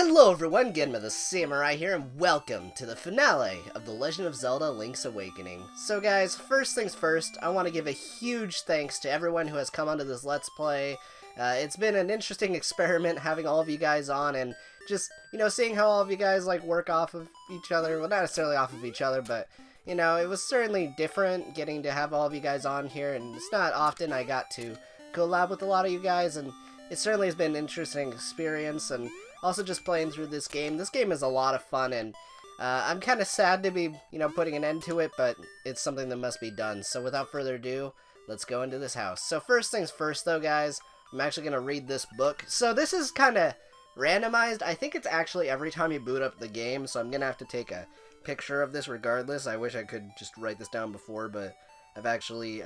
Hello everyone, GenmaTheSamurai here, and welcome to the finale of The Legend of Zelda Link's Awakening. So guys, first things first, I want to give a huge thanks to everyone who has come onto this Let's Play. It's been an interesting experiment having all of you guys on, and just, seeing how all of you guys, work off of each other. Well, not necessarily off of each other, but, it was certainly different getting to have all of you guys on here, and it's not often I got to collab with a lot of you guys, and it certainly has been an interesting experience, and also just playing through this game. This game is a lot of fun, and I'm kind of sad to be, putting an end to it, but it's something that must be done. So without further ado, let's go into this house. So first things first, though, guys, I'm actually going to read this book. So this is kind of randomized. I think it's actually every time you boot up the game, so I'm going to have to take a picture of this regardless. I wish I could just write this down before, but I've actually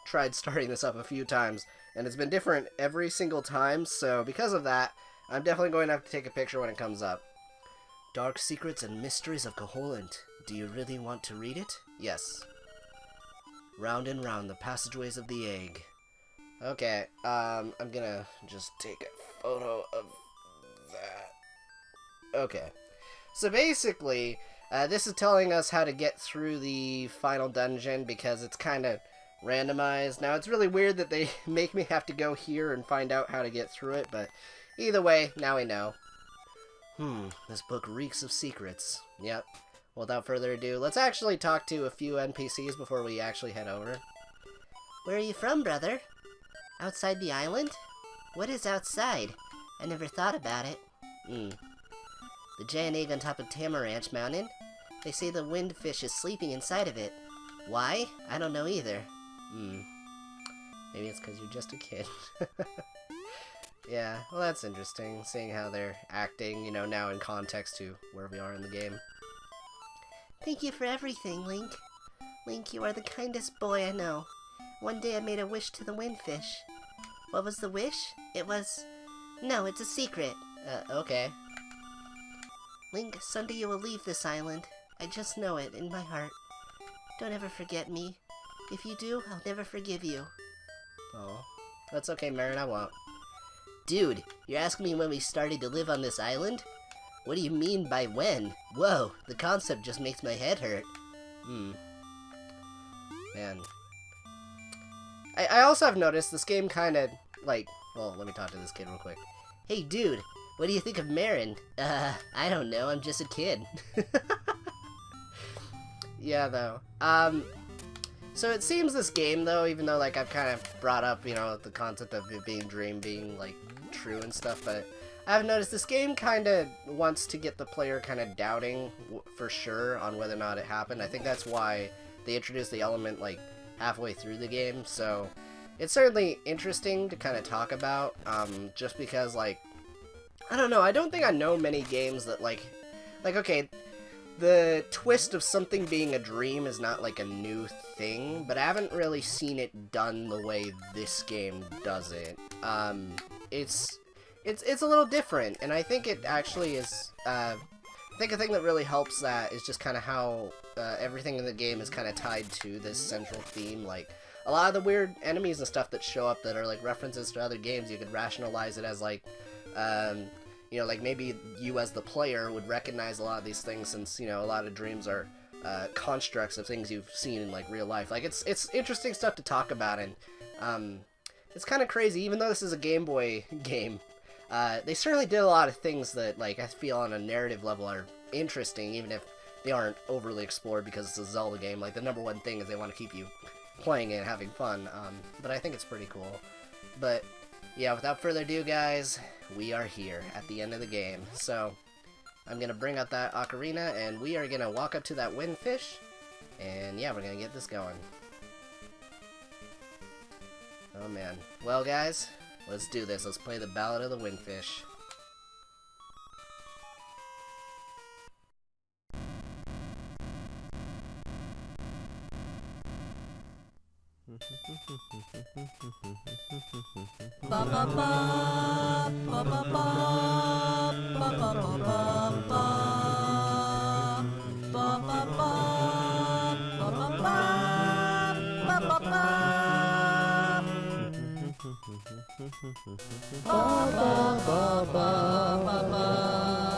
tried starting this up a few times, and it's been different every single time, so because of that, I'm definitely going to have to take a picture when it comes up. Dark Secrets and Mysteries of Koholint. Do you really want to read it? Yes. Round and round the passageways of the egg. Okay, I'm gonna just take a photo of that. Okay. So basically, this is telling us how to get through the final dungeon because it's kind of randomized. Now, it's really weird that they make me have to go here and find out how to get through it, but either way, now we know. This book reeks of secrets. Yep. Well, without further ado, let's actually talk to a few NPCs before we actually head over. Where are you from, brother? Outside the island? What is outside? I never thought about it. The giant egg on top of Tamaranch Mountain? They say the windfish is sleeping inside of it. Why? I don't know either. Maybe it's because you're just a kid. Yeah, well, that's interesting, seeing how they're acting, now in context to where we are in the game. Thank you for everything, Link. Link, you are the kindest boy I know. One day I made a wish to the windfish. What was the wish? It was... No, it's a secret. Okay. Link, someday you will leave this island. I just know it in my heart. Don't ever forget me. If you do, I'll never forgive you. Oh, that's okay, Marin, I won't. Dude, you're asking me when we started to live on this island? What do you mean by when? Whoa, the concept just makes my head hurt. Man. I also have noticed this game kind of, well, let me talk to this kid real quick. Hey, dude, what do you think of Marin? I don't know, I'm just a kid. Yeah, though. So it seems this game, though, even though, I've kind of brought up, the concept of it being dream being, true and stuff, but I've noticed this game kind of wants to get the player kind of doubting for sure on whether or not it happened. I think that's why they introduced the element, halfway through the game, so it's certainly interesting to kind of talk about, just because, I don't know, I don't think I know many games that, okay, the twist of something being a dream is not, a new thing, but I haven't really seen it done the way this game does it. It's a little different, and I think it actually is, I think a thing that really helps that is just kind of how everything in the game is kind of tied to this central theme. A lot of the weird enemies and stuff that show up that are, references to other games, you could rationalize it as, maybe you as the player would recognize a lot of these things since, a lot of dreams are constructs of things you've seen in, real life. It's interesting stuff to talk about, and, it's kind of crazy, even though this is a Game Boy game, they certainly did a lot of things that, I feel on a narrative level are interesting, even if they aren't overly explored because it's a Zelda game. The number one thing is they want to keep you playing it and having fun, but I think it's pretty cool. But, yeah, without further ado, guys, we are here at the end of the game. So, I'm going to bring out that ocarina, and we are going to walk up to that windfish, and yeah, we're going to get this going. Oh man. Well, guys, let's do this. Let's play the Ballad of the Windfish. Ba ba ba ba ba ba ba ba ba ba ba ba ba ba ba ba. Ba ba ba ba ba ba.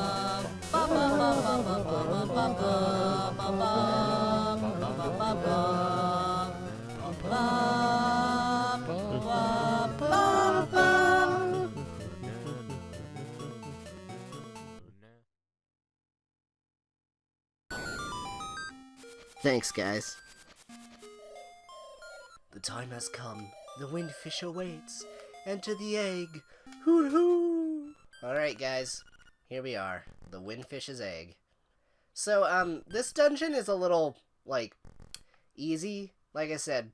Thanks, guys. The time has come. The windfish awaits. Enter the egg. Hoo-hoo! Alright, guys. Here we are. The windfish's egg. So, this dungeon is a little, like, easy. Like I said,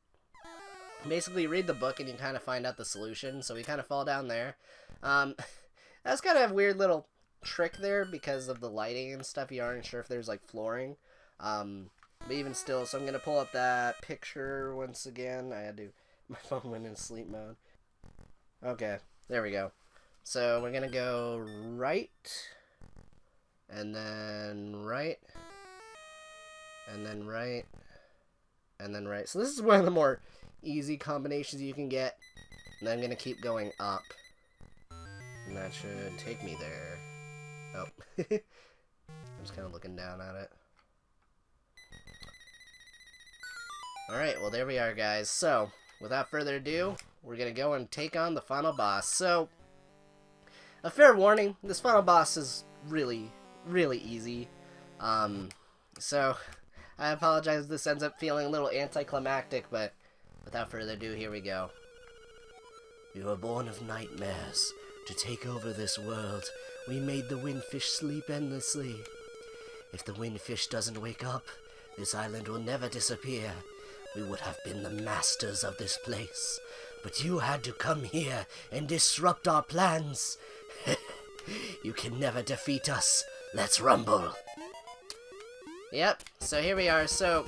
basically read the book and you kind of find out the solution. So we kind of fall down there. That's kind of a weird little trick there because of the lighting and stuff. You aren't sure if there's, like, flooring. But even still, so I'm going to pull up that picture once again. I had to, my phone went in sleep mode. Okay, there we go. So we're going to go right, and then right, and then right, and then right. So this is one of the more easy combinations you can get. And then I'm going to keep going up. And that should take me there. Oh. I'm just kind of looking down at it. Alright, well there we are, guys. So, without further ado, we're gonna go and take on the final boss. So, a fair warning, this final boss is really, really easy. So, I apologize if this ends up feeling a little anticlimactic, but without further ado, here we go. You were born of nightmares. To take over this world, we made the windfish sleep endlessly. If the windfish doesn't wake up, this island will never disappear. We would have been the masters of this place. But you had to come here and disrupt our plans. You can never defeat us. Let's rumble. Yep, so here we are. So,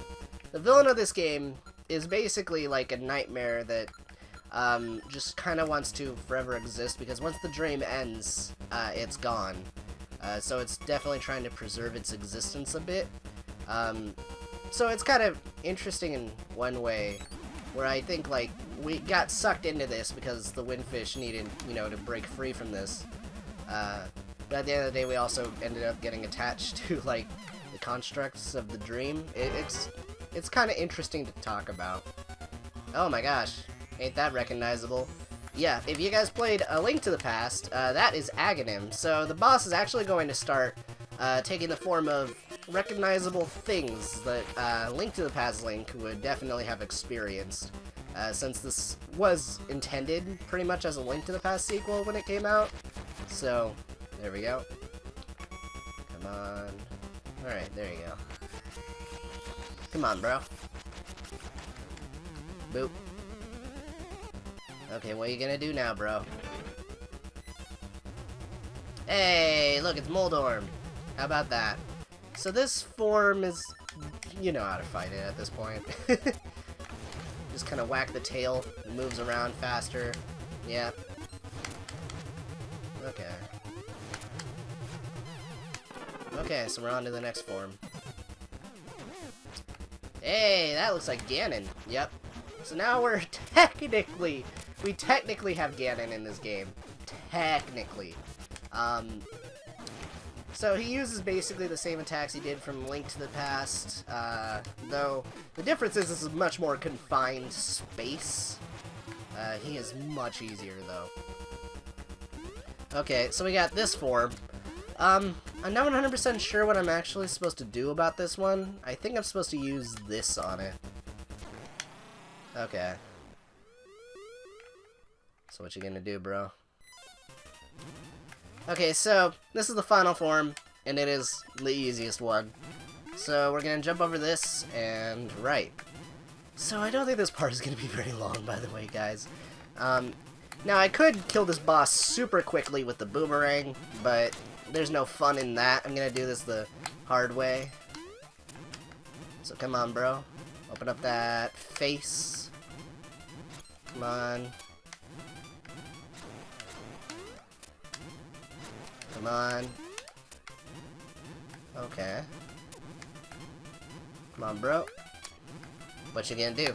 the villain of this game is basically like a nightmare that just kind of wants to forever exist, because once the dream ends, it's gone. So it's definitely trying to preserve its existence a bit. So it's kind of interesting in one way, where I think, like, we got sucked into this because the windfish needed, you know, to break free from this. But at the end of the day, we also ended up getting attached to, like, the constructs of the dream. It's kind of interesting to talk about. Oh my gosh, ain't that recognizable? Yeah, if you guys played A Link to the Past, that is Aghanim. So the boss is actually going to start taking the form of recognizable things that Link to the Past Link would definitely have experienced, since this was intended pretty much as a Link to the Past sequel when it came out. So, there we go. Come on. Alright, there you go. Come on, bro. Boop. Okay, what are you gonna do now, bro? Hey, look, it's Moldorm. How about that? So this form is... you know how to fight it at this point. Just kind of whack the tail. It moves around faster. Yeah. Okay. Okay, so we're on to the next form. Hey, that looks like Ganon. Yep. So now we're technically... we technically have Ganon in this game. Technically. So he uses basically the same attacks he did from Link to the Past, though the difference is this is much more confined space. He is much easier, though. Okay, so we got this form. I'm not 100% sure what I'm actually supposed to do about this one. I think I'm supposed to use this on it. Okay. So what you gonna do, bro? Okay, so this is the final form, and it is the easiest one. So we're gonna jump over this, and right. So I don't think this part is gonna be very long, by the way, guys. Now I could kill this boss super quickly with the boomerang, but there's no fun in that. I'm gonna do this the hard way. So come on, bro. Open up that face. Come on. Come on. Okay. Come on, bro. What you gonna do?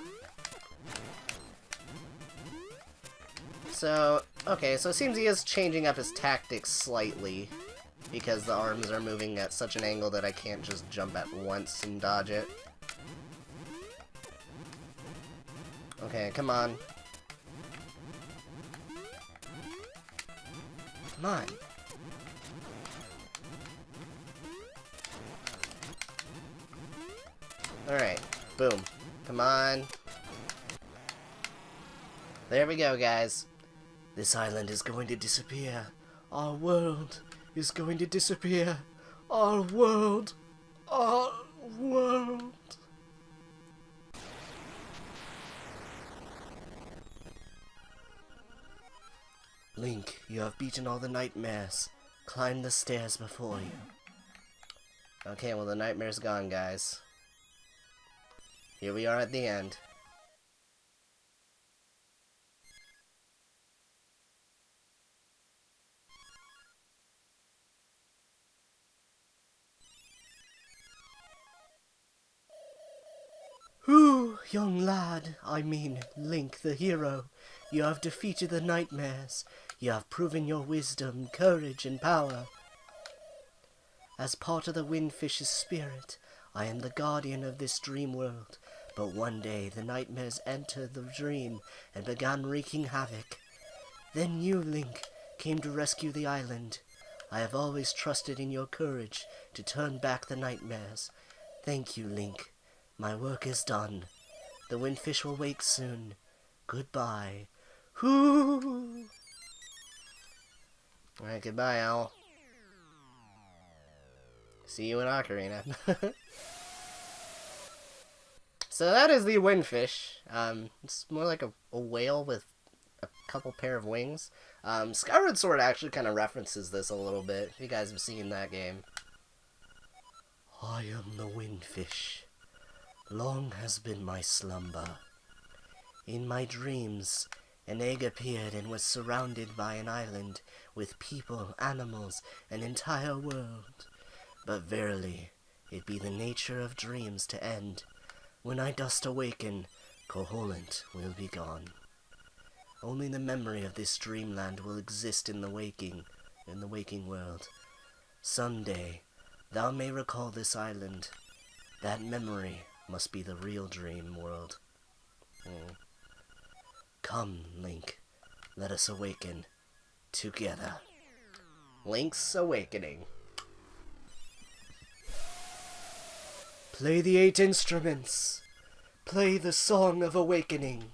So, okay, so it seems he is changing up his tactics slightly, because the arms are moving at such an angle that I can't just jump at once and dodge it. Okay, come on. Come on. Alright, boom. Come on. There we go, guys. This island is going to disappear. Our world is going to disappear. Our world. Our world. Link, you have beaten all the nightmares. Climb the stairs before you. Okay, well the nightmare's gone, guys. Here we are at the end. Whew, young lad, I mean Link the hero. You have defeated the nightmares. You have proven your wisdom, courage, and power. As part of the Windfish's spirit, I am the guardian of this dream world. But one day the nightmares entered the dream and began wreaking havoc. Then you, Link, came to rescue the island. I have always trusted in your courage to turn back the nightmares. Thank you, Link. My work is done. The Windfish will wake soon. Goodbye. Hoo! Alright, goodbye, Owl. See you in Ocarina. So that is the Windfish. It's more like a whale with a couple pair of wings. Skyward Sword actually kind of references this a little bit, if you guys have seen that game. I am the Windfish. Long has been my slumber. In my dreams, an egg appeared and was surrounded by an island with people, animals, an entire world. But verily, it be the nature of dreams to end. When I dust awaken, Koholint will be gone. Only the memory of this dreamland will exist in the waking world. Someday, thou may recall this island. That memory must be the real dream world. Come, Link. Let us awaken together. Link's Awakening. Play the 8 instruments. Play the Song of Awakening.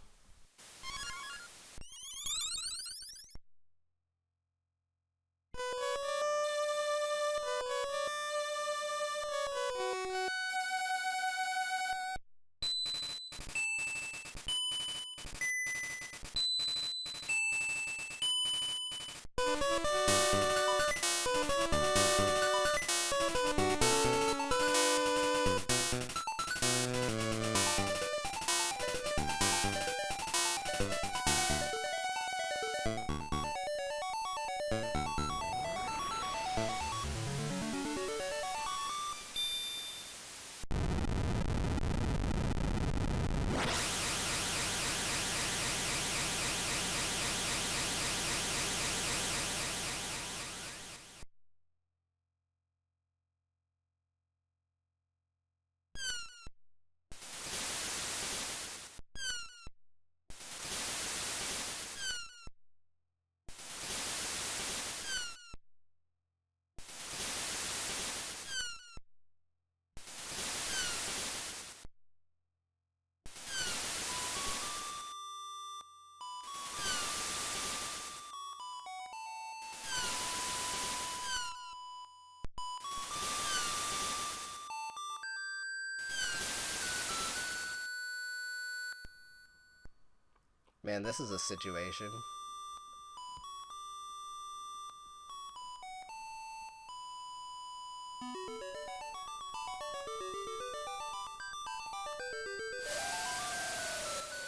Man, this is a situation.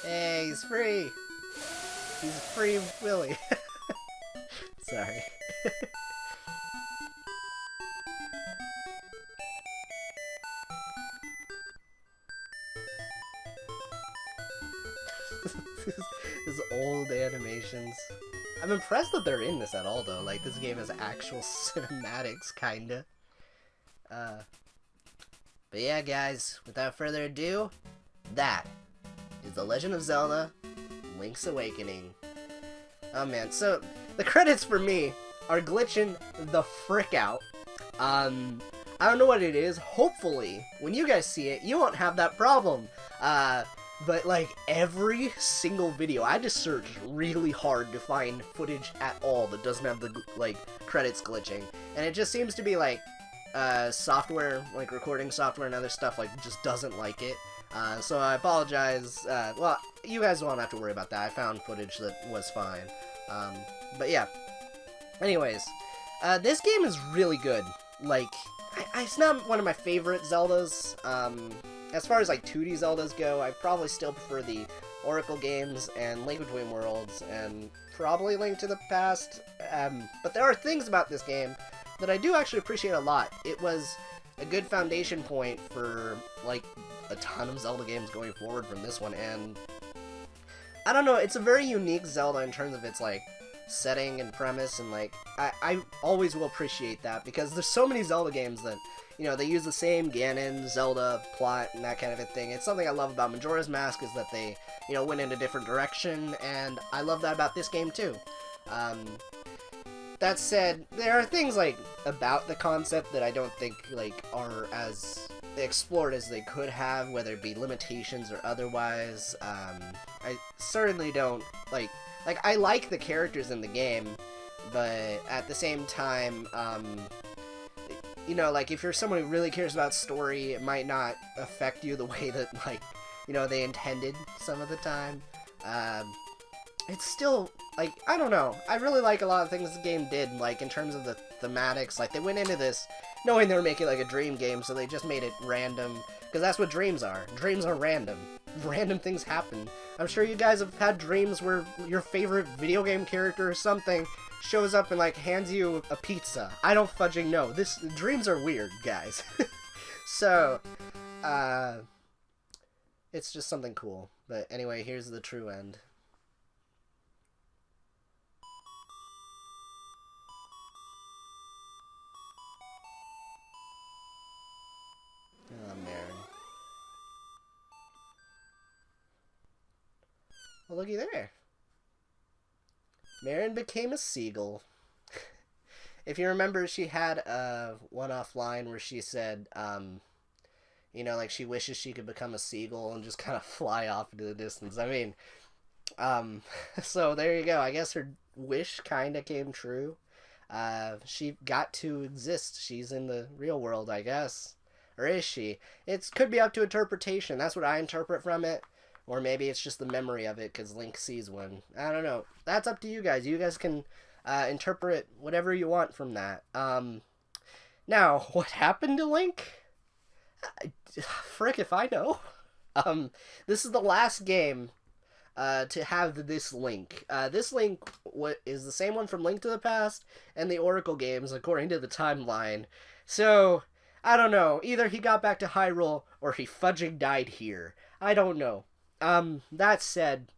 Hey, he's free! He's free Willy. Sorry. This old animations. I'm impressed that they're in this at all, though. Like, this game has actual cinematics, kinda. But yeah, guys, without further ado, that is The Legend of Zelda Link's Awakening. Oh man, so the credits for me are glitching the frick out. I I don't know what it is. Hopefully, when you guys see it, you won't have that problem. But like every single video, I just searched really hard to find footage at all that doesn't have the like credits glitching, and it just seems to be like software, like recording software and other stuff, like just doesn't like it. So I apologize. Well, you guys won't have to worry about that. I found footage that was fine. But yeah. Anyways, this game is really good. Like, it's not one of my favorite Zeldas. As far as like 2D Zeldas go, I probably still prefer the Oracle games and Link Between Worlds and probably Link to the Past. But there are things about this game that I do actually appreciate a lot. It was a good foundation point for like a ton of Zelda games going forward from this one, and I don't know, it's a very unique Zelda in terms of its like setting and premise, and like I always will appreciate that because there's so many Zelda games that, you know, they use the same Ganon, Zelda plot and that kind of a thing. It's something I love about Majora's Mask is that they, you know, went in a different direction, and I love that about this game too. That said, there are things like about the concept that I don't think like are as explored as they could have, whether it be limitations or otherwise. I certainly don't like I like the characters in the game, but at the same time, you know, like if you're someone who really cares about story, it might not affect you the way that, like, you know, they intended some of the time. It's still, like, I don't know, I really like a lot of things the game did, like in terms of the thematics. Like, they went into this knowing they were making like a dream game, so they just made it random, because that's what dreams are. Dreams are random. Random things happen. I'm sure you guys have had dreams where your favorite video game character or something shows up and like hands you a pizza. I don't fudging know. Dreams are weird, guys. So, it's just something cool. But anyway, here's the true end. Oh, Marin. Well, looky there. Marin became a seagull. If you remember, she had a one-off line where she said, you know, like she wishes she could become a seagull and just kind of fly off into the distance. I mean, so there you go. I guess her wish kind of came true. She got to exist. She's in the real world, I guess. Or is she? It could be up to interpretation. That's what I interpret from it. Or maybe it's just the memory of it because Link sees one. I don't know. That's up to you guys. You guys can interpret whatever you want from that. Now, what happened to Link? Frick if I know. This is the last game to have this Link. This Link is the same one from Link to the Past and the Oracle games, according to the timeline. So, I don't know. Either he got back to Hyrule, or he fudging died here. I don't know. That said,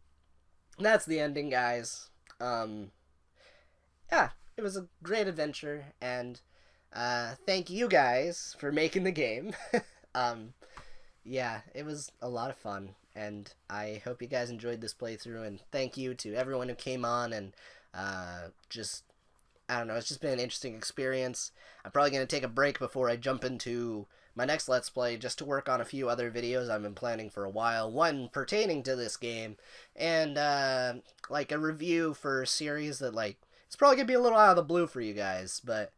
that's the ending, guys. Yeah, it was a great adventure, and, thank you guys for making the game. Yeah, it was a lot of fun, and I hope you guys enjoyed this playthrough, and thank you to everyone who came on, and, just, I don't know, it's just been an interesting experience. I'm probably going to take a break before I jump into my next Let's Play, just to work on a few other videos I've been planning for a while. One pertaining to this game, and, like, a review for a series that, like, it's probably going to be a little out of the blue for you guys, but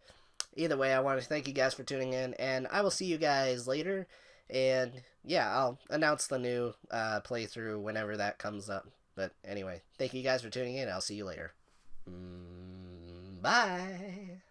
either way, I want to thank you guys for tuning in, and I will see you guys later, and, yeah, I'll announce the new, playthrough whenever that comes up. But anyway, thank you guys for tuning in, I'll see you later. Bye!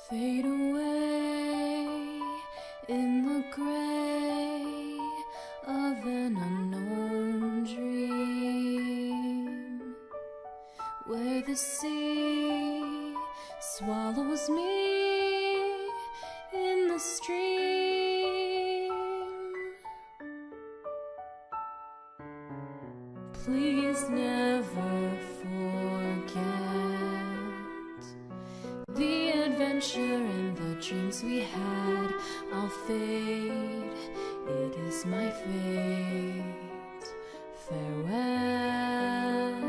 Fade away in the gray of an unknown dream, where the sea swallows me please never forget the adventure and the dreams we had. I'll fade, it is my fate. Farewell,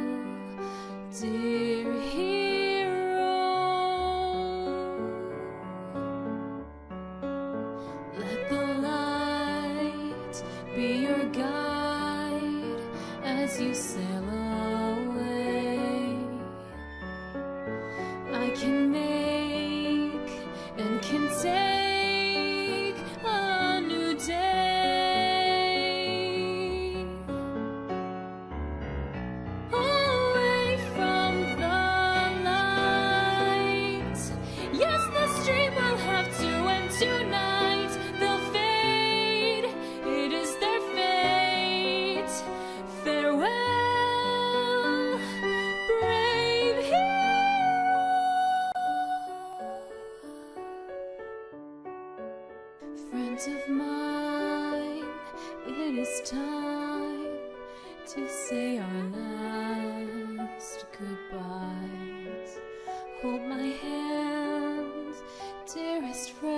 dear hero. Let the light be your guide as you sail away. I can make and can take a new day. Away from the light. Yes, the stream will have to end tonight. They'll fade, it is their fate. Farewell, brave hero. Friends of mine, it is time to say our last goodbyes. Hold my hand, dearest friend.